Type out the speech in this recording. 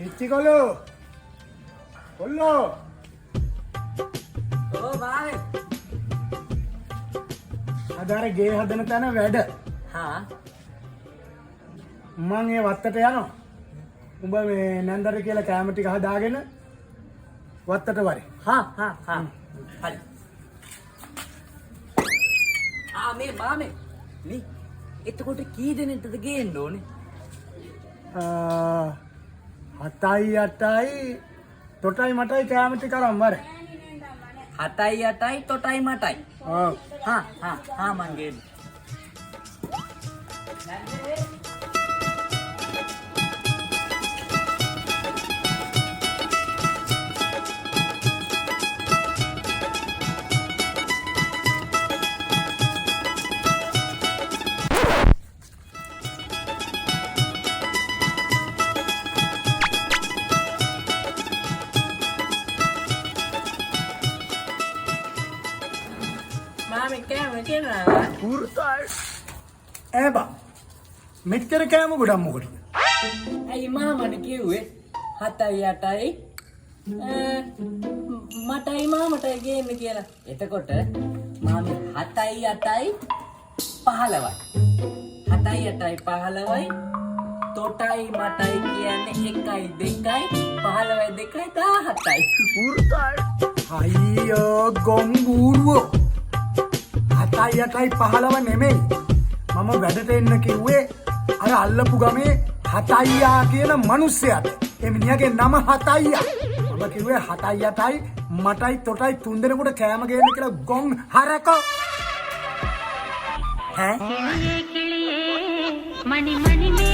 ඉච්චිකොලෝ කොල්ලෝ ඕ බාවේ. අදාර ගේ හදන තැන වැඩ හා මං ඒ වත්තට යනවා උඹ මේ නැන්දර කියලා කැම ටික හදාගෙන වත්තට වරේ හා හරි. මේ බාමේ මේ එතකොට කී දෙනෙක්ද ගේන්න ඕනේ? 7යි 8යි තොටයි මටයි කැම ටික අරන් වරේ 7යි 8යි තොටයි මටයි. ආ හා මං ගේන්න. මාමේ කෑම කියනවා. පුරුතයි බා මෙච්චර කැම ගොඩක් මොකටද ඇයි මාමනේ කිව්වේ 7යි 8යි මටයි මාමටයි ගේන්න කියලා. එතකොට මාමේ 7යි 8යි 15යි. 7යි 8යි 15යි තොටයි මටයි කියන්නේ 1යි 2යි 15යි 2යි 17යි. පුරුතයි අයියෝ ගොම්බූරුවෝ 7යි 8යි 15 නෙමෙයි මම වැඩට එන්න කිව්වේ අර අල්ලපු ගමේ 7යියා කියන මිනිස්සයාට ඒ මිනිහාගේ නම 7යියා මම කිව්වේ 7යි 8යි මටයි තොටයි තුන් දෙනෙකුට කෑම ගේන්න කියලා ගොන් හරකෝ ඈ මනි මනි